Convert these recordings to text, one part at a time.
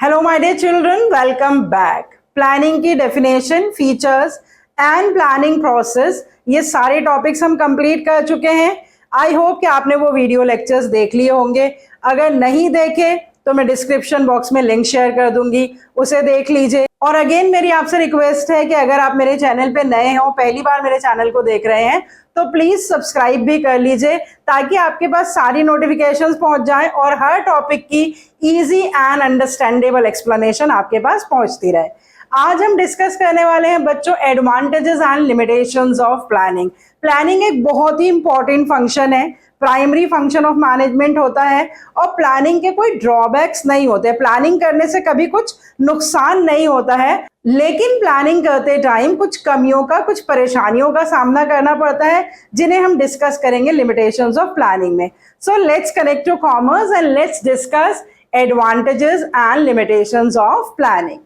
Hello my dear children, welcome back. Planning की definition, features and planning process, ये सारे topics हम complete कर चुके हैं। आई होप कि आपने वो वीडियो लेक्चर्स देख लिए होंगे। अगर नहीं देखे तो मैं डिस्क्रिप्शन बॉक्स में लिंक शेयर कर दूंगी, उसे देख लीजिए। और अगेन मेरी आपसे रिक्वेस्ट है कि अगर आप मेरे चैनल पे नए हो, पहली बार मेरे चैनल को देख रहे हैं, तो प्लीज सब्सक्राइब भी कर लीजिए ताकि आपके पास सारी नोटिफिकेशंस पहुंच जाएं और हर टॉपिक की इजी एंड अंडरस्टैंडेबल एक्सप्लेनेशन आपके पास पहुंचती रहे। आज हम डिस्कस करने वाले हैं बच्चों advantages and limitations of planning. Planning एक बहुत ही इंपॉर्टेंट फंक्शन है, प्राइमरी फंक्शन ऑफ मैनेजमेंट होता है और प्लानिंग के कोई ड्रॉबैक्स नहीं होते। प्लानिंग करने से कभी कुछ नुकसान नहीं होता है, लेकिन प्लानिंग करते टाइम कुछ कमियों का, कुछ परेशानियों का सामना करना पड़ता है, जिन्हें हम डिस्कस करेंगे लिमिटेशंस ऑफ प्लानिंग में। So let's connect to commerce and let's discuss advantages and limitations of planning.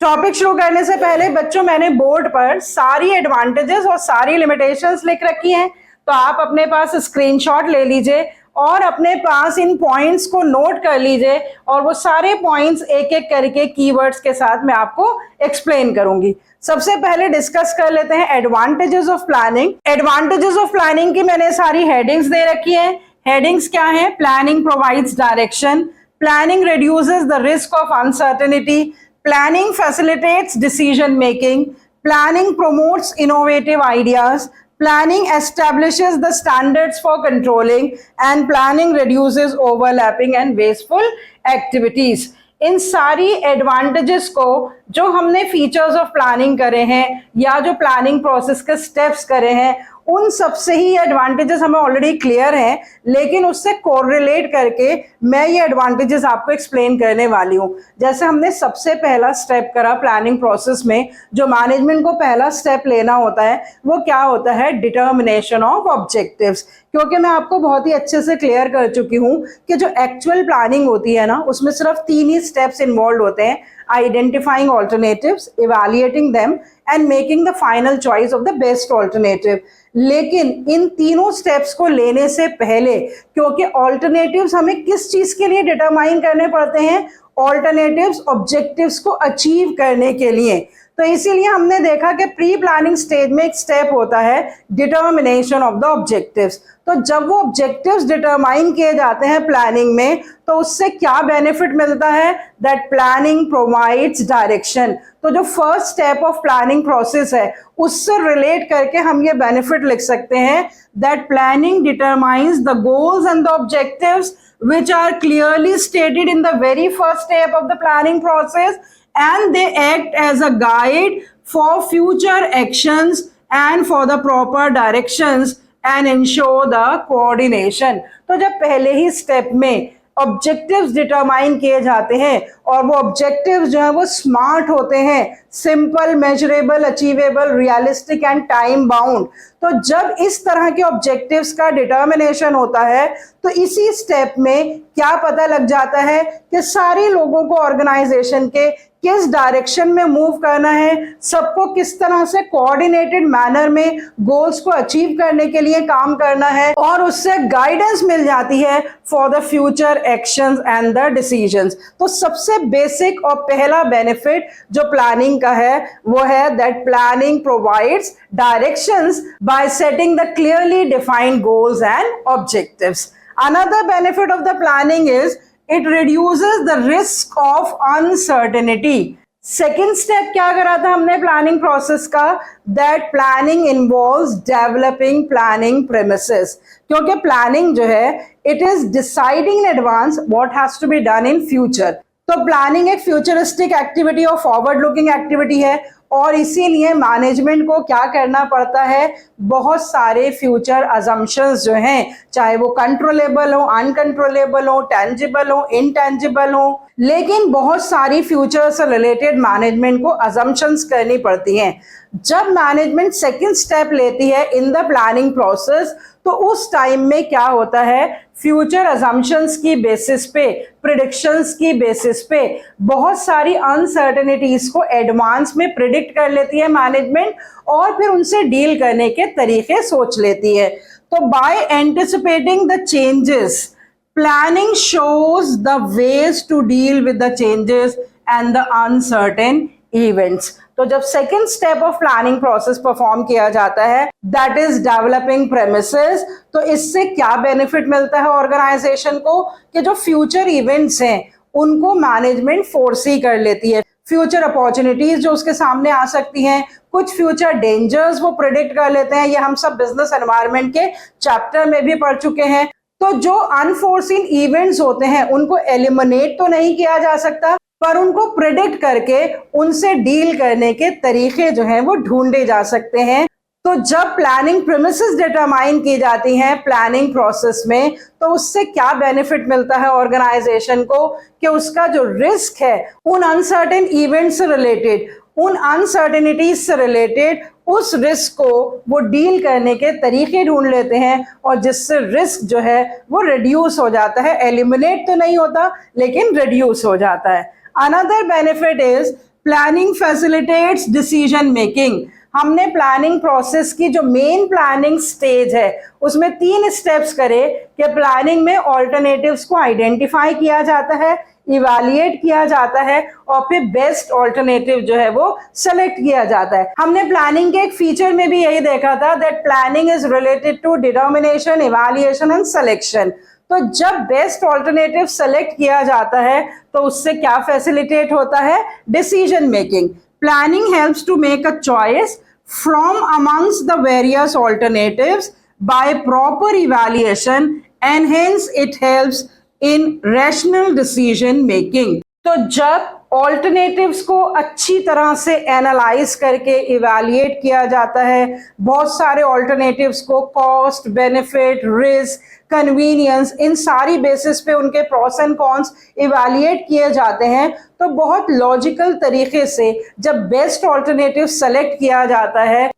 Topic शुरू करने से पहले बच्चों, मैंने बोर्ड पर सारी एडवांटेजेस और सारी लिमिटेशंस लिख रखी हैं, तो आप अपने पास स्क्रीनशॉट ले लीजिए और अपने पास इन पॉइंट्स को नोट कर लीजिए और वो सारे पॉइंट्स एक एक करके कीवर्ड्स के साथ मैं आपको एक्सप्लेन करूंगी। सबसे पहले डिस्कस कर लेते हैं advantages of planning. Advantages of planning की मैंने सारी हेडिंग्स दे रखी है। हेडिंग्स क्या है? Planning provides direction, planning reduces the risk of uncertainty, planning facilitates decision making, planning promotes innovative ideas, planning establishes the standards for controlling, and planning reduces overlapping and wasteful activities। इन सारी advantages को जो हमने features of planning करे हैं या जो planning process के steps करे हैं, उन सबसे ही एडवांटेजेस हमें ऑलरेडी क्लियर हैं, लेकिन उससे कोरिलेट करके मैं ये एडवांटेजेस आपको एक्सप्लेन करने वाली हूँ। जैसे हमने सबसे पहला स्टेप करा प्लानिंग प्रोसेस में, जो मैनेजमेंट को पहला स्टेप लेना होता है वो क्या होता है? Determination of objectives. क्योंकि मैं आपको बहुत ही अच्छे से क्लियर कर चुकी हूँ कि जो एक्चुअल प्लानिंग होती है ना, उसमें सिर्फ 3 ही स्टेप्स इन्वॉल्व होते हैं: identifying alternatives, evaluating them and making the final choice of the best alternative. लेकिन इन तीनों स्टेप्स को लेने से पहले, क्योंकि ऑल्टरनेटिव्स हमें किस चीज के लिए डिटरमाइन करने पड़ते हैं? ऑल्टरनेटिव्स ऑब्जेक्टिव्स को अचीव करने के लिए। तो इसीलिए हमने देखा कि प्री प्लानिंग स्टेज में एक स्टेप होता है डिटर्मिनेशन ऑफ द ऑब्जेक्टिव्स। तो जब वो ऑब्जेक्टिव्स डिटरमाइन किए जाते हैं प्लानिंग में, तो उससे क्या बेनिफिट मिलता है? That planning provides direction. तो जो first step of planning process है, उससे रिलेट करके हम ये बेनिफिट लिख सकते हैं that planning determines the goals and the objectives which are clearly stated in the very first step of the planning process, and they act as a guide for future actions and for the proper directions and ensure the coordination। तो जब पहले ही step में objectives determine किए जाते हैं और वो objectives जो है वो स्मार्ट होते हैं, simple, measurable, achievable, realistic and time bound. तो जब इस तरह के ऑब्जेक्टिव्स का डिटर्मिनेशन होता है, तो इसी स्टेप में क्या पता लग जाता है कि सारे लोगों को ऑर्गेनाइजेशन के किस डायरेक्शन में मूव करना है, सबको किस तरह से कोऑर्डिनेटेड मैनर में गोल्स को अचीव करने के लिए काम करना है, और उससे गाइडेंस मिल जाती है for the future actions and the decisions. तो सबसे बेसिक और पहला बेनिफिट जो प्लानिंग का है वो है that planning provides directions bye setting the clearly defined goals and objectives. Another benefit of the planning is it reduces the risk of uncertainty। Second step क्या करा था हमने प्लानिंग प्रोसेस का? That planning involves developing planning premises. क्योंकि planning जो है it is deciding in advance what has to be done in future. तो planning एक फ्यूचरिस्टिक एक्टिविटी और फॉरवर्ड लुकिंग एक्टिविटी है, और इसीलिए मैनेजमेंट को क्या करना पड़ता है? बहुत सारे फ्यूचर अजम्पशंस जो हैं, चाहे वो कंट्रोलेबल हो, अनकंट्रोलेबल हो, टेंजिबल हो, इनटेंजिबल हो, लेकिन बहुत सारी फ्यूचर से रिलेटेड मैनेजमेंट को अजम्पशंस करनी पड़ती हैं। जब मैनेजमेंट सेकंड स्टेप लेती है इन द प्लानिंग प्रोसेस, तो उस टाइम में क्या होता है? फ्यूचर अजम्पशंस की बेसिस पे, प्रिडिक्शंस की बेसिस पे बहुत सारी अनसर्टेनिटीज को एडवांस में प्रिडिक्ट कर लेती है मैनेजमेंट, और फिर उनसे डील करने के तरीके सोच लेती है। तो by anticipating the changes, planning shows the ways to deal with the changes and the uncertain events. तो जब second step of planning process perform किया जाता है, दैट इज डेवलपिंग प्रेमिसेस, तो इससे क्या बेनिफिट मिलता है ऑर्गेनाइजेशन को कि जो फ्यूचर इवेंट्स हैं उनको मैनेजमेंट फोरसी कर लेती है, फ्यूचर अपॉर्चुनिटीज जो उसके सामने आ सकती हैं, कुछ फ्यूचर डेंजर्स वो प्रिडिक्ट कर लेते हैं। ये हम सब बिजनेस एनवायरनमेंट के चैप्टर में भी पढ़ चुके हैं। तो जो अनफोर्सीन इवेंट्स होते हैं उनको एलिमिनेट तो नहीं किया जा सकता, पर उनको प्रिडिक्ट करके उनसे डील करने के तरीके जो हैं वो ढूंढे जा सकते हैं। तो जब प्लानिंग प्रीमिसेस डिटरमाइन की जाती हैं प्लानिंग प्रोसेस में, तो उससे क्या बेनिफिट मिलता है ऑर्गेनाइजेशन को कि उसका जो रिस्क है उन अनसर्टेन इवेंट से रिलेटेड, उन अनसर्टेनिटीज से रिलेटेड, उस रिस्क को वो डील करने के तरीके ढूंढ लेते हैं और जिससे रिस्क जो है वो रिड्यूस हो जाता है। एलिमिनेट तो नहीं होता लेकिन रिड्यूस हो जाता है। Another benefit is planning facilitates decision making. हमने प्लानिंग प्रोसेस की जो मेन प्लानिंग स्टेज है उसमें 3 स्टेप्स करे कि प्लानिंग में ऑल्टरनेटिव्स को आइडेंटिफाई किया जाता है, इवैल्यूएट किया जाता है और फिर बेस्ट ऑल्टरनेटिव जो है वो सेलेक्ट किया जाता है। हमने प्लानिंग के एक फीचर में भी यही देखा था that planning is related to determination, evaluation and selection. तो जब बेस्ट ऑल्टरनेटिव सेलेक्ट किया जाता है तो उससे क्या फैसिलिटेट होता है? Decision making. Planning helps to make a choice from amongst the various alternatives by proper evaluation and hence it helps in rational decision making। तो जब ऑल्टरनेटिव्स को अच्छी तरह से एनालाइज करके इवैल्यूएट किया जाता है, बहुत सारे ऑल्टरनेटिव्स को कॉस्ट, बेनिफिट, रिस्क, कन्वीनियंस, इन सारी बेसिस पे उनके प्रॉस एंड कॉन्स इवैल्यूएट किए जाते हैं, तो बहुत लॉजिकल तरीके से जब बेस्ट ऑल्टरनेटिव सेलेक्ट किया जाता है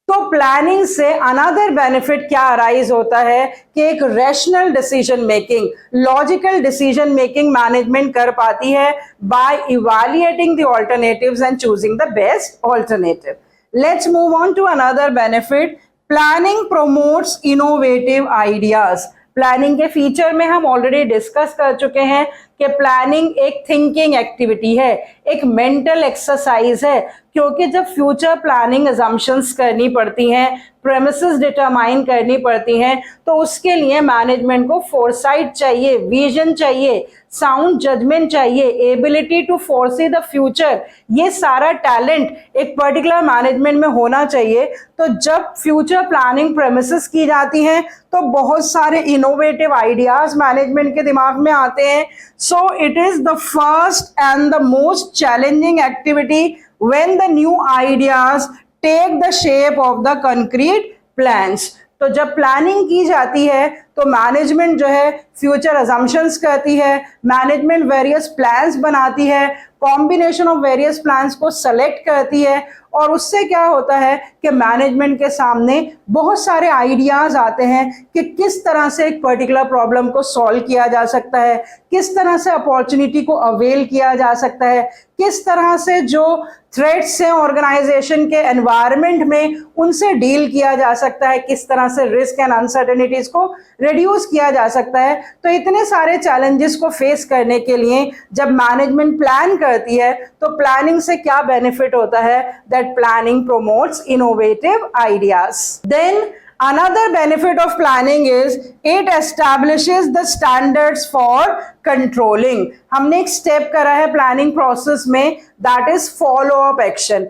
तो प्लानिंग से अनदर बेनिफिट क्या अराइज होता है कि एक rational decision making, logical decision making management कर पाती है by evaluating the alternatives and choosing the best alternative. Let's move on to another benefit. Planning promotes innovative ideas. Planning के फीचर में हम ऑलरेडी डिस्कस कर चुके हैं कि प्लानिंग एक थिंकिंग एक्टिविटी है, एक मेंटल एक्सरसाइज है, क्योंकि जब फ्यूचर प्लानिंग अजम्पशंस करनी पड़ती हैं, प्रेमिसेस डिटरमाइन करनी पड़ती हैं, तो उसके लिए मैनेजमेंट को फोरसाइट चाहिए, विजन चाहिए, साउंड जजमेंट चाहिए, ability to foresee the future. ये सारा टैलेंट एक पर्टिकुलर मैनेजमेंट में होना चाहिए। तो जब फ्यूचर प्लानिंग प्रेमिसेस की जाती हैं तो बहुत सारे इनोवेटिव आइडियाज मैनेजमेंट के दिमाग में आते हैं। So it is the first and the most challenging activity when the new ideas take the shape of the concrete plans। तो जब प्लानिंग की जाती है तो मैनेजमेंट जो है फ्यूचर अजम्पशंस करती है, मैनेजमेंट वेरियस प्लान्स बनाती है, कॉम्बिनेशन ऑफ वेरियस प्लान्स को सेलेक्ट करती है और उससे क्या होता है कि मैनेजमेंट के सामने बहुत सारे आइडियाज आते हैं कि किस तरह से एक पर्टिकुलर प्रॉब्लम को सॉल्व किया जा सकता है, किस तरह से अपॉर्चुनिटी को अवेल किया जा सकता है, किस तरह से जो थ्रेट्स हैं ऑर्गेनाइजेशन के एनवायरनमेंट में उनसे डील किया जा सकता है, किस तरह से रिस्क एंड अनसर्टेनिटीज को रिड्यूस किया जा सकता है। तो इतने सारे चैलेंजेस को फेस करने के लिए जब मैनेजमेंट प्लान करती है तो प्लानिंग से क्या बेनिफिट होता है? That planning promotes innovative ideas. Then another benefit of planning is it establishes the standards for controlling। हमने एक स्टेप करा है प्लानिंग प्रोसेस में, that is follow up action.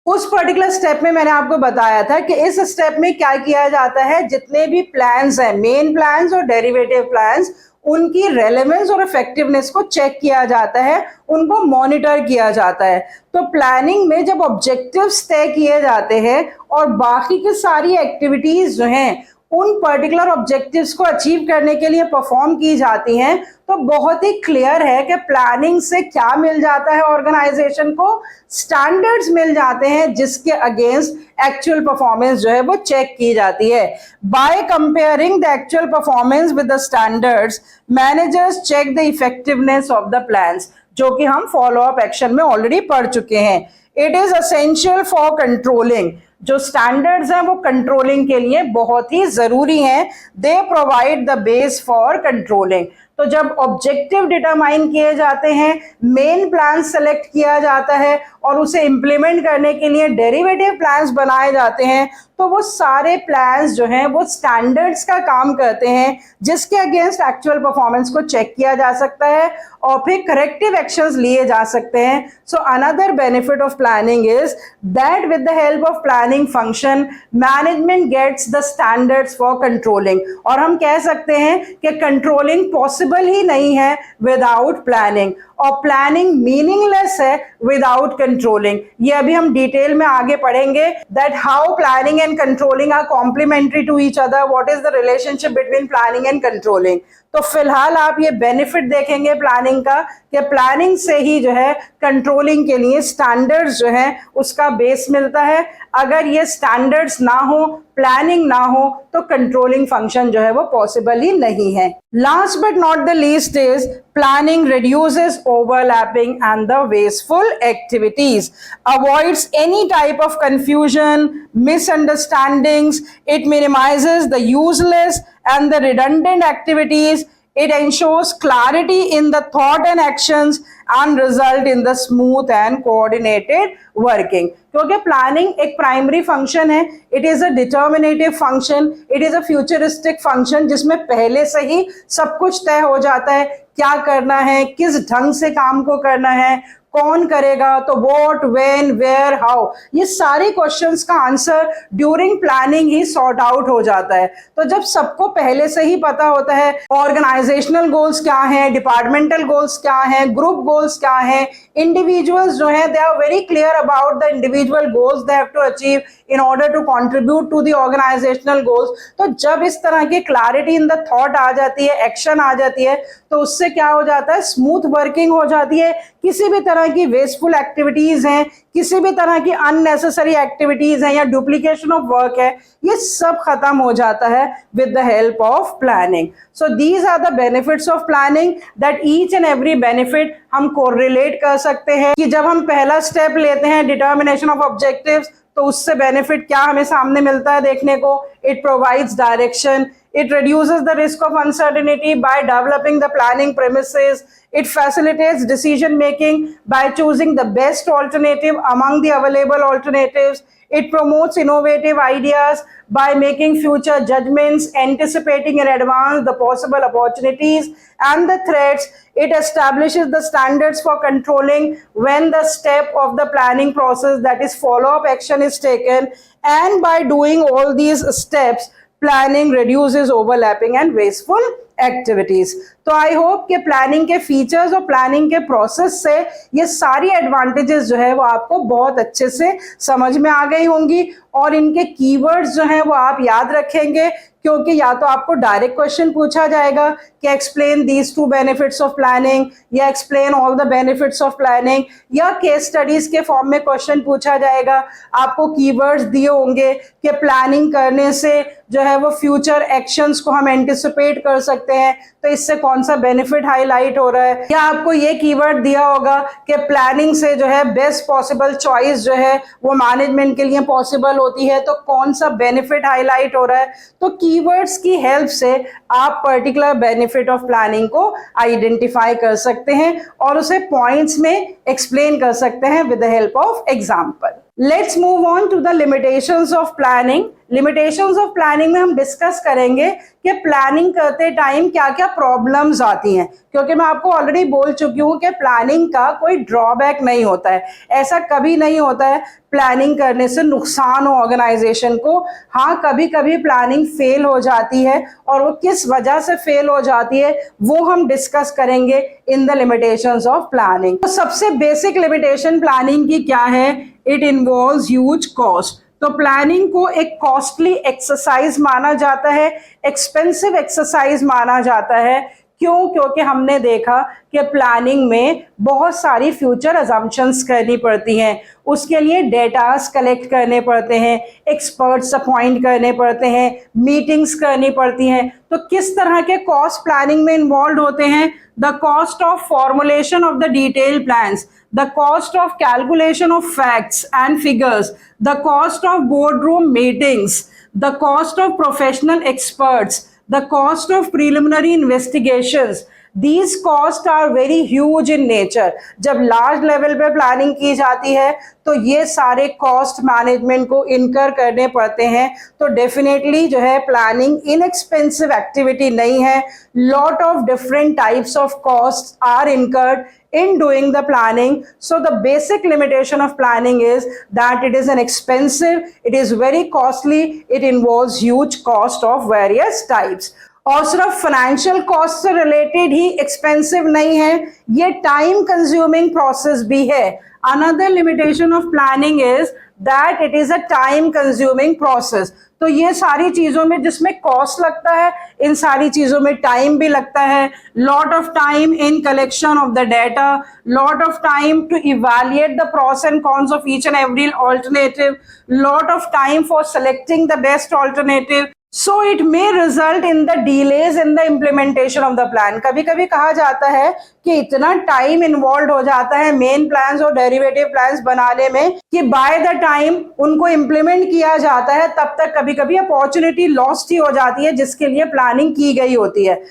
उस पर्टिकुलर स्टेप में मैंने आपको बताया था कि इस स्टेप में क्या किया जाता है, जितने भी प्लान्स हैं, मेन प्लान्स और डेरिवेटिव प्लान्स, उनकी रेलेवेंस और इफेक्टिवनेस को चेक किया जाता है, उनको मॉनिटर किया जाता है। तो प्लानिंग में जब ऑब्जेक्टिव्स तय किए जाते हैं और बाकी की सारी एक्टिविटीज जो हैं उन पर्टिकुलर ऑब्जेक्टिव्स को अचीव करने के लिए परफॉर्म की जाती हैं, तो बहुत ही क्लियर है कि प्लानिंग से क्या मिल जाता है ऑर्गेनाइजेशन को? स्टैंडर्ड्स मिल जाते हैं जिसके अगेंस्ट एक्चुअल परफॉर्मेंस जो है वो चेक की जाती है। By comparing the actual performance with the standards, managers check the effectiveness of the plans, जो कि हम फॉलो अप एक्शन में ऑलरेडी पढ़ चुके हैं। It is essential for controlling. जो स्टैंडर्ड्स हैं वो कंट्रोलिंग के लिए बहुत ही जरूरी हैं, they provide the base for controlling. तो जब ऑब्जेक्टिव डिटरमाइन किए जाते हैं, मेन प्लान सेलेक्ट किया जाता है और उसे इंप्लीमेंट करने के लिए डेरिवेटिव प्लान्स बनाए जाते हैं, तो वो सारे प्लान्स जो हैं वो स्टैंडर्ड्स का काम करते हैं, जिसके अगेंस्ट एक्चुअल परफॉर्मेंस को चेक किया जा सकता है और फिर करेक्टिव एक्शंस लिए जा सकते हैं। So another benefit of planning is that with the help of planning function management gets the standards for controlling. और हम कह सकते हैं कि कंट्रोलिंग पॉसिबल ही नहीं है विदाउट प्लानिंग, और प्लानिंग मीनिंगलेस है विदाउट कंट्रोलिंग। ये अभी हम डिटेल में आगे पढ़ेंगे that how planning and controlling are complementary to each other, what is the relationship between planning and controlling. तो फिलहाल आप ये बेनिफिट देखेंगे प्लानिंग का कि प्लानिंग से ही जो है कंट्रोलिंग के लिए स्टैंडर्ड्स जो है उसका बेस मिलता है। अगर ये स्टैंडर्ड्स ना हो, प्लानिंग ना हो, तो कंट्रोलिंग फंक्शन जो है वो पॉसिबल ही नहीं है। Last but not the least is planning reduces overlapping and the wasteful activities, avoids any type of confusion, misunderstandings, it minimizes the useless and the redundant activities, it ensures clarity in the thought and actions and result in the smooth and coordinated working। क्योंकि planning एक primary function है, it is a determinative function, it is a futuristic function जिसमें पहले से ही सब कुछ तय हो जाता है, क्या करना है, किस ढंग से काम को करना है, कौन करेगा, तो व्हाट, व्हेन, वेयर, हाउ, ये सारे क्वेश्चंस का आंसर ड्यूरिंग प्लानिंग ही सॉर्ट आउट हो जाता है। तो जब सबको पहले से ही पता होता है ऑर्गेनाइजेशनल गोल्स क्या हैं, डिपार्टमेंटल गोल्स क्या हैं, ग्रुप गोल्स क्या हैं, इंडिविजुअल्स जो हैं they are very clear about the individual goals they have to achieve in order to contribute to the organisational goals. तो जब इस तरह की क्लैरिटी इन द थॉट आ जाती है, एक्शन आ जाती है, तो उससे क्या हो जाता है, स्मूथ वर्किंग हो जाती है। किसी भी तरह की वेस्टफुल एक्टिविटीज हैं, किसी भी तरह की अननेसेसरी एक्टिविटीज हैं या डुप्लीकेशन ऑफ वर्क है, ये सब खत्म हो जाता है with the help of planning. So these are the benefits of planning that each and every benefit हम कोरिलेट कर सकते हैं कि जब हम पहला स्टेप लेते हैं डिटर्मिनेशन ऑफ ऑब्जेक्टिव्स, तो उससे बेनिफिट क्या हमें सामने मिलता है देखने को, it provides direction, it reduces the risk of uncertainty by developing the planning premises, it facilitates decision making by choosing the best alternative among the available alternatives, it promotes innovative ideas by making future judgments, anticipating in advance the possible opportunities and the threats, it establishes the standards for controlling when the step of the planning process, that is follow-up action, is taken, and by doing all these steps planning reduces overlapping and wasteful activities। तो I hope कि planning के features और planning के process से ये सारी advantages जो है वो आपको बहुत अच्छे से समझ में आ गई होंगी, और इनके कीवर्ड्स जो हैं वो आप याद रखेंगे, क्योंकि या तो आपको डायरेक्ट क्वेश्चन पूछा जाएगा कि explain these two benefits of planning, या explain all the benefits of planning, या केस स्टडीज के फॉर्म में क्वेश्चन पूछा जाएगा। आपको कीवर्ड्स दिए होंगे कि प्लानिंग करने से जो है वो फ्यूचर एक्शंस को हम एंटिसिपेट कर सकते हैं, तो इससे कौन सा बेनिफिट हाईलाइट हो रहा है, या आपको ये कीवर्ड दिया होगा कि प्लानिंग से जो है बेस्ट पॉसिबल चॉइस जो है वो मैनेजमेंट के लिए पॉसिबल होती है, तो कौन सा बेनिफिट हाईलाइट हो रहा है। तो कीवर्ड्स की हेल्प से आप पर्टिकुलर बेनिफिट ऑफ प्लानिंग को आइडेंटिफाई कर सकते हैं और उसे पॉइंट्स में एक्सप्लेन कर सकते हैं with the help of example. Let's move on to the limitations of planning. Limitations of planning में हम डिस्कस करेंगे कि प्लानिंग करते टाइम क्या क्या प्रॉब्लम्स आती हैं, क्योंकि मैं आपको ऑलरेडी बोल चुकी हूँ कि प्लानिंग का कोई ड्रॉबैक नहीं होता है, ऐसा कभी नहीं होता है प्लानिंग करने से नुकसान हो ऑर्गेनाइजेशन को। हाँ, कभी कभी प्लानिंग फेल हो जाती है, और वो किस वजह से फेल हो जाती है वो हम डिस्कस करेंगे in the limitations of planning. तो सबसे बेसिक लिमिटेशन प्लानिंग की क्या है, इट इन्वॉल्व्स ह्यूज कॉस्ट। तो प्लानिंग को एक कॉस्टली एक्सरसाइज माना जाता है, एक्सपेंसिव एक्सरसाइज माना जाता है, क्यों? क्योंकि हमने देखा कि प्लानिंग में बहुत सारी फ्यूचर अजम्पशंस करनी पड़ती हैं, उसके लिए डेटास कलेक्ट करने पड़ते हैं, एक्सपर्ट्स अपॉइंट करने पड़ते हैं, मीटिंग्स करनी पड़ती हैं। तो किस तरह के कॉस्ट प्लानिंग में इन्वॉल्व होते हैं? The cost of formulation of the detail plans, the cost of calculation of facts and figures, the cost of boardroom meetings, the cost of professional experts, the cost of preliminary investigations. These costs are very huge in nature. जब large level पे planning की जाती है तो ये सारे cost management को इनकर करने पड़ते हैं। तो डेफिनेटली जो है प्लानिंग इनएक्सपेंसिव एक्टिविटी नहीं है। Lot of different types of cost are incurred in doing the planning. So the basic limitation of planning is that it is an expensive, it is very costly, it involves huge cost of various types. और सिर्फ financial cost से related ही expensive नहीं है, ये time consuming process भी है। Another limitation of planning is that it is a time consuming process. तो ये सारी चीजों में जिसमें कॉस्ट लगता है, इन सारी चीजों में टाइम भी लगता है। Lot of time in collection of the data, lot of time to evaluate the pros and cons of each and every alternative, lot of time for selecting the best alternative. So it may result in the delays in the implementation of the plan. कभी कभी कहा जाता है कि इतना time involve हो जाता है मेन प्लान्स और डेरिवेटिव प्लान्स बनाने में कि बाय द टाइम उनको इम्प्लीमेंट किया जाता है तब तक कभी कभी अपॉर्चुनिटी लॉस्ट ही हो जाती है जिसके लिए प्लानिंग की गई होती है।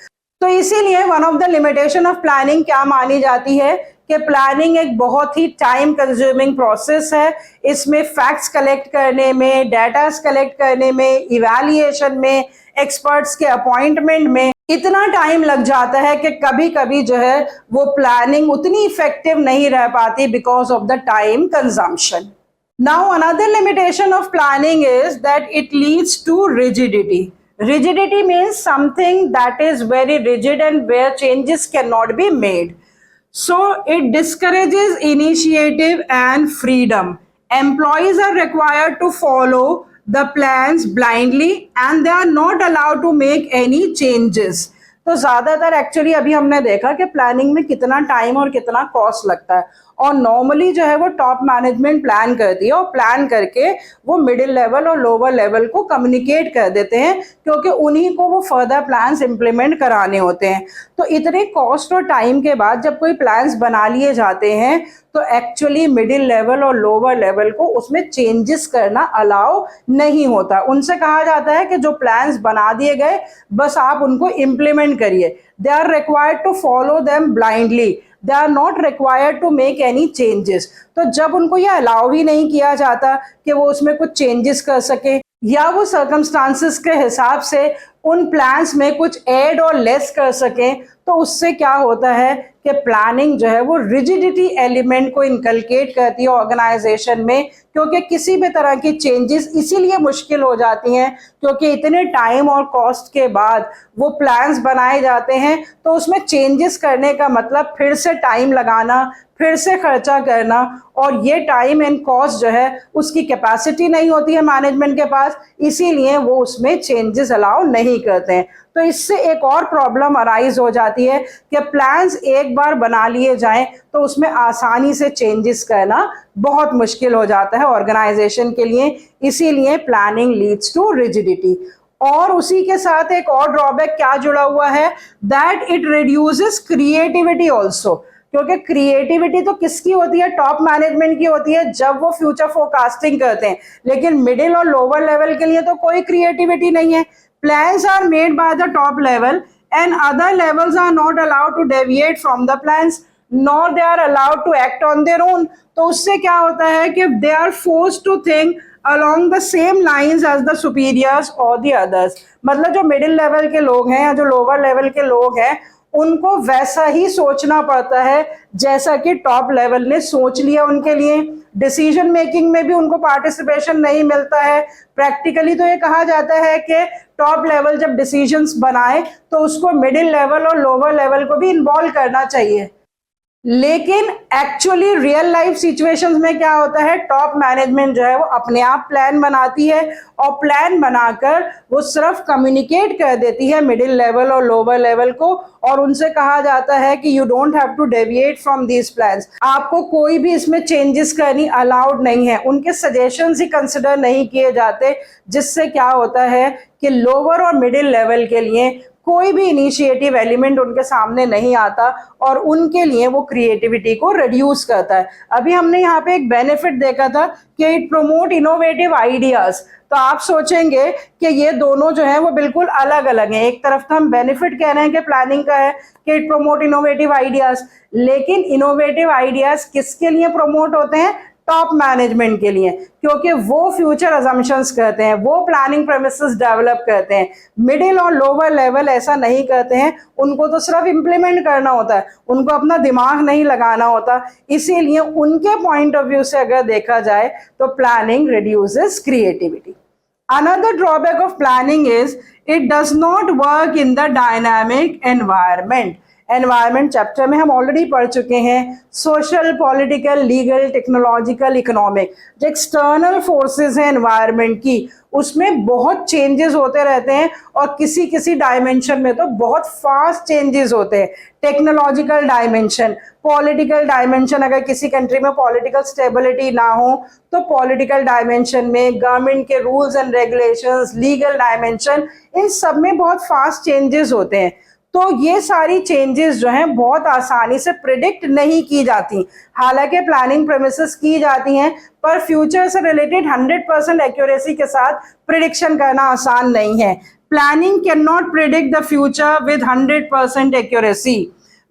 तो इसीलिए one of the limitation of planning क्या मानी जाती है कि प्लानिंग एक बहुत ही टाइम कंज्यूमिंग प्रोसेस है। इसमें फैक्ट्स कलेक्ट करने में, डाटास कलेक्ट करने में, इवैल्यूएशन में, एक्सपर्ट्स के अपॉइंटमेंट में इतना टाइम लग जाता है कि कभी कभी जो है वो प्लानिंग उतनी इफेक्टिव नहीं रह पाती because of the time consumption. Now another limitation of planning is that it leads to rigidity. Rigidity means something that is very rigid and where changes cannot be made. So it discourages initiative and freedom. Employees are required to follow the plans blindly and they are not allowed to make any changes. तो ज्यादातर actually अभी हमने देखा कि planning में कितना time और कितना कॉस्ट लगता है और नॉर्मली जो है वो टॉप मैनेजमेंट प्लान करती है और प्लान करके वो मिडिल लेवल और लोअर लेवल को कम्युनिकेट कर देते हैं क्योंकि उन्हीं को वो फर्दर प्लान्स इम्प्लीमेंट कराने होते हैं। तो इतने कॉस्ट और टाइम के बाद जब कोई प्लान्स बना लिए जाते हैं तो एक्चुअली मिडिल लेवल और लोअर लेवल को उसमें चेंजेस करना अलाउ नहीं होता। उनसे कहा जाता है कि जो प्लान्स बना दिए गए बस आप उनको इम्प्लीमेंट करिए। They are required to follow them blindly, they are not required to make any changes. तो जब उनको यह अलाउ ही नहीं किया जाता कि वो उसमें कुछ चेंजेस कर सके या वो सर्कमस्टांसेस के हिसाब से उन प्लान्स में कुछ ऐड और लेस कर सकें तो उससे क्या होता है कि प्लानिंग जो है वो रिजिडिटी एलिमेंट को इनकलकेट करती है ऑर्गेनाइजेशन में, क्योंकि किसी भी तरह की चेंजेस इसीलिए मुश्किल हो जाती हैं क्योंकि इतने टाइम और कॉस्ट के बाद वो प्लान्स बनाए जाते हैं तो उसमें चेंजेस करने का मतलब फिर से टाइम लगाना, फिर से खर्चा करना और ये टाइम एंड कॉस्ट जो है उसकी कैपेसिटी नहीं होती है मैनेजमेंट के पास, इसीलिए वो उसमें चेंजेस अलाउ नहीं करते हैं। तो इससे एक और प्रॉब्लम अराइज हो जाती है कि प्लान्स एक बार बना लिए जाएं तो उसमें आसानी से चेंजेस करना बहुत मुश्किल हो जाता है ऑर्गेनाइजेशन के लिए, इसीलिए प्लानिंग लीड्स टू रिजिडिटी। और उसी के साथ एक और ड्रॉबैक क्या जुड़ा हुआ है, that it reduces creativity also. क्योंकि क्रिएटिविटी तो किसकी होती है, टॉप मैनेजमेंट की होती है जब वो फ्यूचर फोरकास्टिंग करते हैं, लेकिन मिडिल और लोअर लेवल के लिए तो कोई क्रिएटिविटी नहीं है। Plans are made by the top level and other levels are not allowed to deviate from the plans nor they are allowed to act on their own. तो उससे क्या होता है कि they are forced to think along the same lines as the superiors or the others। मतलब जो middle level के लोग हैं या जो लोअर लेवल के लोग हैं उनको वैसा ही सोचना पड़ता है जैसा कि टॉप लेवल ने सोच लिया उनके लिए। डिसीजन मेकिंग में भी उनको पार्टिसिपेशन नहीं मिलता है। प्रैक्टिकली तो ये कहा जाता है कि टॉप लेवल जब डिसीजंस बनाए तो उसको मिडिल लेवल और लोअर लेवल को भी इन्वॉल्व करना चाहिए, लेकिन एक्चुअली रियल लाइफ सिचुएशंस में क्या होता है, टॉप मैनेजमेंट जो है वो अपने आप प्लान बनाती है और प्लान बनाकर वो सिर्फ कम्युनिकेट कर देती है मिडिल लेवल और लोअर लेवल को, और उनसे कहा जाता है कि you don't have to deviate from these plans, आपको कोई भी इसमें चेंजेस करनी अलाउड नहीं है। उनके सजेशंस ही कंसिडर नहीं किए जाते, जिससे क्या होता है कि लोअर और मिडिल लेवल के लिए कोई भी इनिशिएटिव एलिमेंट उनके सामने नहीं आता और उनके लिए वो क्रिएटिविटी को रिड्यूस करता है। अभी हमने यहाँ पे एक बेनिफिट देखा था कि इट प्रोमोट इनोवेटिव आइडियाज। तो आप सोचेंगे कि ये दोनों जो है वो बिल्कुल अलग अलग हैं। एक तरफ तो हम बेनिफिट कह रहे हैं कि प्लानिंग का है कि इट प्रोमोट इनोवेटिव आइडियाज, लेकिन इनोवेटिव आइडियाज किसके लिए प्रोमोट होते हैं, टॉप मैनेजमेंट के लिए, क्योंकि वो फ्यूचर अजम्पशंस करते हैं, वो प्लानिंग प्रेमिसेस डेवलप करते हैं। मिडिल और लोअर लेवल ऐसा नहीं करते हैं, उनको तो सिर्फ इम्प्लीमेंट करना होता है, उनको अपना दिमाग नहीं लगाना होता। इसीलिए उनके पॉइंट ऑफ व्यू से अगर देखा जाए तो planning reduces creativity. Another drawback of planning is it does not work in the dynamic environment. Environment chapter में हम ऑलरेडी पढ़ चुके हैं, social, political, legal, technological, economic, जो एक्सटर्नल फोर्सेस हैं एनवायरमेंट की, उसमें बहुत चेंजेस होते रहते हैं और किसी किसी डायमेंशन में तो बहुत फास्ट चेंजेस होते हैं। टेक्नोलॉजिकल डायमेंशन, पॉलिटिकल डायमेंशन, अगर किसी कंट्री में पॉलिटिकल स्टेबिलिटी ना हो तो पॉलिटिकल डायमेंशन में गवर्नमेंट के rules and regulations, legal dimension, इन सब में बहुत फास्ट चेंजेस होते हैं। तो ये सारी चेंजेस जो हैं बहुत आसानी से प्रिडिक्ट नहीं की जाती। हालांकि प्लानिंग प्रेमिसेस की जाती हैं, पर फ्यूचर से रिलेटेड 100% एक्यूरेसी के साथ प्रिडिक्शन करना आसान नहीं है। Planning can not predict the future with 100% accuracy.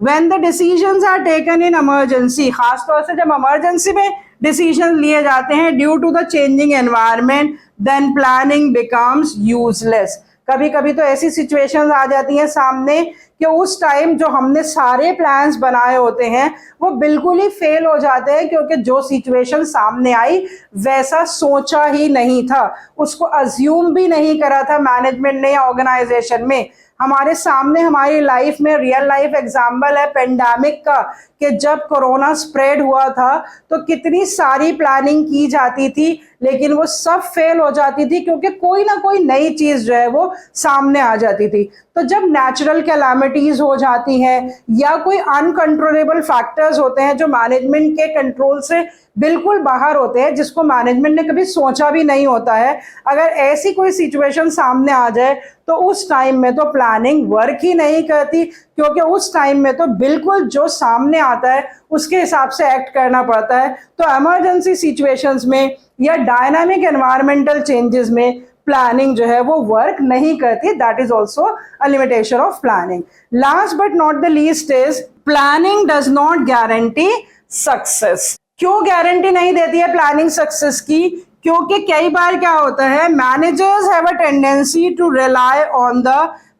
When the decisions are taken in emergency, खासतौर से जब इमरजेंसी में डिसीजन लिए जाते हैं due to the changing environment, then planning becomes useless. कभी कभी तो ऐसी सिचुएशंस आ जाती हैं सामने कि उस टाइम जो हमने सारे प्लान्स बनाए होते हैं वो बिल्कुल ही फेल हो जाते हैं, क्योंकि जो सिचुएशन सामने आई वैसा सोचा ही नहीं था, उसको अज्यूम भी नहीं करा था मैनेजमेंट ने या ऑर्गेनाइजेशन में। हमारे सामने हमारी लाइफ में रियल लाइफ एग्जाम्पल है पेंडेमिक का, कि जब कोरोना स्प्रेड हुआ था तो कितनी सारी प्लानिंग की जाती थी, लेकिन वो सब फेल हो जाती थी क्योंकि कोई ना कोई नई चीज जो है वो सामने आ जाती थी। तो जब नेचुरल कैलामिटीज हो जाती हैं या कोई अनकंट्रोलेबल फैक्टर्स होते हैं जो मैनेजमेंट के कंट्रोल से बिल्कुल बाहर होते हैं, जिसको मैनेजमेंट ने कभी सोचा भी नहीं होता है, अगर ऐसी कोई सिचुएशन सामने आ जाए तो उस टाइम में तो प्लानिंग वर्क ही नहीं करती, क्योंकि उस टाइम में तो बिल्कुल जो सामने आता है उसके हिसाब से एक्ट करना पड़ता है। तो इमरजेंसी सिचुएशंस में या डायनामिक एनवायरमेंटल चेंजेस में प्लानिंग जो है वो वर्क नहीं करती। That is also a limitation of planning. Last but not the least is planning does not guarantee success. क्यों गारंटी नहीं देती है प्लानिंग सक्सेस की? क्योंकि कई बार क्या होता है, managers have a tendency to rely on the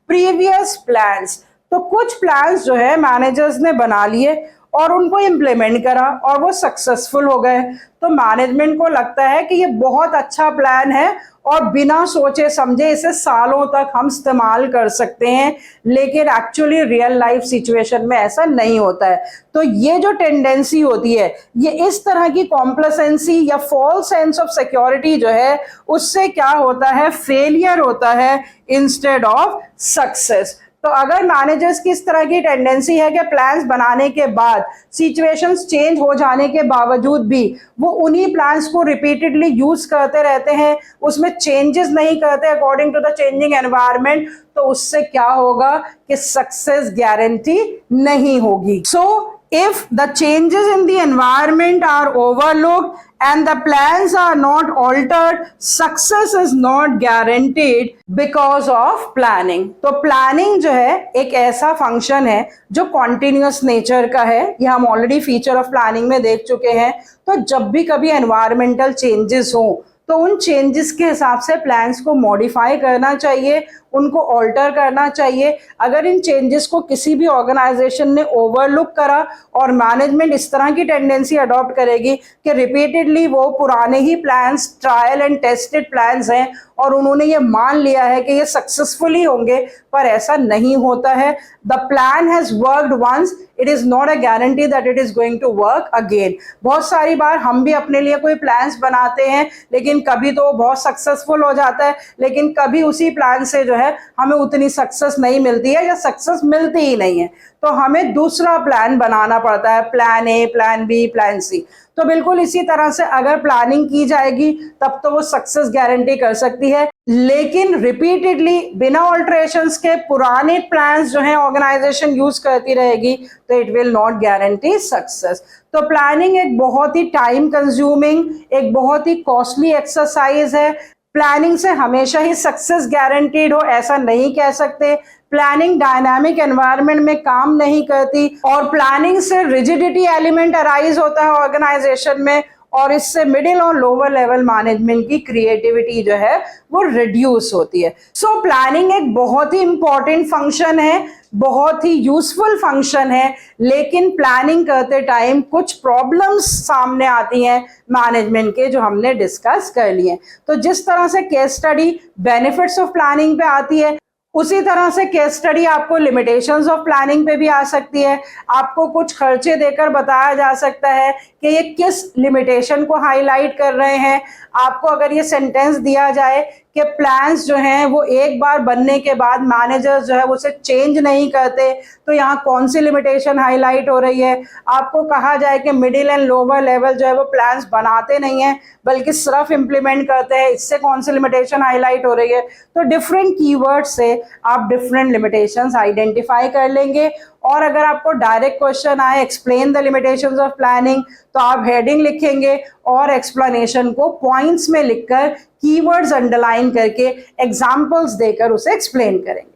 previous plans. तो कुछ प्लान्स जो है मैनेजर्स ने बना लिए और उनको इम्प्लीमेंट करा और वो सक्सेसफुल हो गए, तो मैनेजमेंट को लगता है कि ये बहुत अच्छा प्लान है और बिना सोचे समझे इसे सालों तक हम इस्तेमाल कर सकते हैं, लेकिन एक्चुअली रियल लाइफ सिचुएशन में ऐसा नहीं होता है। तो ये जो टेंडेंसी होती है, ये इस तरह की कॉम्प्लेसेंसी या फॉल्स सेंस ऑफ सिक्योरिटी जो है, उससे क्या होता है, फेलियर होता है इंस्टेड ऑफ सक्सेस। तो अगर मैनेजर्स की इस तरह की टेंडेंसी है कि प्लान्स बनाने के बाद सिचुएशंस चेंज हो जाने के बावजूद भी वो उन्हीं प्लान्स को रिपीटेडली यूज करते रहते हैं, उसमें चेंजेस नहीं करते according to the changing environment, तो उससे क्या होगा कि सक्सेस गारंटी नहीं होगी। सो if the changes in the environment are overlooked and the plans are not altered, success is not guaranteed because of planning। तो planning जो है एक ऐसा फंक्शन है जो continuous nature का है, ये हम ऑलरेडी फीचर ऑफ प्लानिंग में देख चुके हैं। तो जब भी कभी environmental changes हो तो उन चेंजेस के हिसाब से प्लान्स को मॉडिफाई करना चाहिए, उनको ऑल्टर करना चाहिए। अगर इन चेंजेस को किसी भी ऑर्गेनाइजेशन ने ओवरलुक करा और मैनेजमेंट इस तरह की टेंडेंसी अडॉप्ट करेगी कि रिपीटेडली वो पुराने ही plans, trial and tested plans हैं और उन्होंने ये मान लिया है कि ये सक्सेसफुली होंगे, पर ऐसा नहीं होता है। The plan has worked once, it is not a guarantee that it is going to work again. बहुत सारी बार हम भी अपने लिए कोई प्लान्स बनाते हैं, लेकिन कभी तो बहुत सक्सेसफुल हो जाता है, लेकिन कभी उसी प्लान से जो है हमें उतनी सक्सेस नहीं मिलती है या सक्सेस मिलती ही नहीं है। तो हमें दूसरा प्लान बनाना पड़ता है, plan A, plan B, plan C. तो बिल्कुल इसी तरह से अगर प्लानिंग की जाएगी तब तो वो सक्सेस गारंटी कर सकती है, लेकिन रिपीटेडली बिना ऑल्टरेशंस के पुराने प्लान्स जो हैं ऑर्गेनाइजेशन यूज करती रहेगी तो it will not guarantee success. तो प्लानिंग एक बहुत ही टाइम कंज्यूमिंग, एक बहुत ही कॉस्टली एक्सरसाइज है। प्लानिंग से हमेशा ही सक्सेस गारंटीड हो ऐसा नहीं कह सकते। प्लानिंग डायनामिक एनवायरनमेंट में काम नहीं करती और प्लानिंग से रिजिडिटी एलिमेंट अराइज होता है ऑर्गेनाइजेशन में और इससे मिडिल और लोअर लेवल मैनेजमेंट की क्रिएटिविटी जो है वो रिड्यूस होती है। सो प्लानिंग एक बहुत ही इंपॉर्टेंट फंक्शन है, बहुत ही यूजफुल फंक्शन है, लेकिन प्लानिंग करते टाइम कुछ प्रॉब्लम्स सामने आती हैं मैनेजमेंट के जो हमने डिस्कस कर लिए। तो जिस तरह से case study benefits of planning पे आती है, उसी तरह से केस स्टडी आपको लिमिटेशंस ऑफ प्लानिंग पे भी आ सकती है। आपको कुछ खर्चे देकर बताया जा सकता है कि ये किस लिमिटेशन को हाईलाइट कर रहे हैं। आपको अगर ये सेंटेंस दिया जाए कि प्लान्स जो हैं वो एक बार बनने के बाद मैनेजर्स जो है उसे चेंज नहीं करते, तो यहाँ कौन सी लिमिटेशन हाईलाइट हो रही है। आपको कहा जाए कि मिडिल एंड लोअर लेवल जो है वो प्लान्स बनाते नहीं हैं बल्कि सिर्फ इम्प्लीमेंट करते हैं, इससे कौन सी लिमिटेशन हाईलाइट हो रही है। तो डिफरेंट कीवर्ड से आप डिफरेंट लिमिटेशंस आइडेंटिफाई कर लेंगे। और अगर आपको डायरेक्ट क्वेश्चन आए explain the limitations of planning, तो आप हेडिंग लिखेंगे और एक्सप्लेनेशन को पॉइंट्स में लिखकर कीवर्ड्स अंडरलाइन करके एग्जांपल्स देकर उसे एक्सप्लेन करेंगे।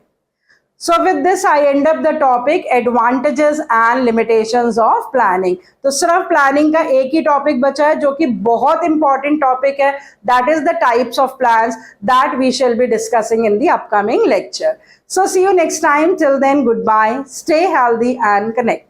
So with this I end up the topic advantages and limitations of planning। तो सिर्फ प्लानिंग का एक ही टॉपिक बचा है जो कि बहुत इंपॉर्टेंट टॉपिक है, that is the types of plans that we shall be discussing in the upcoming lecture। So see you next time, till then goodbye, stay healthy and connect।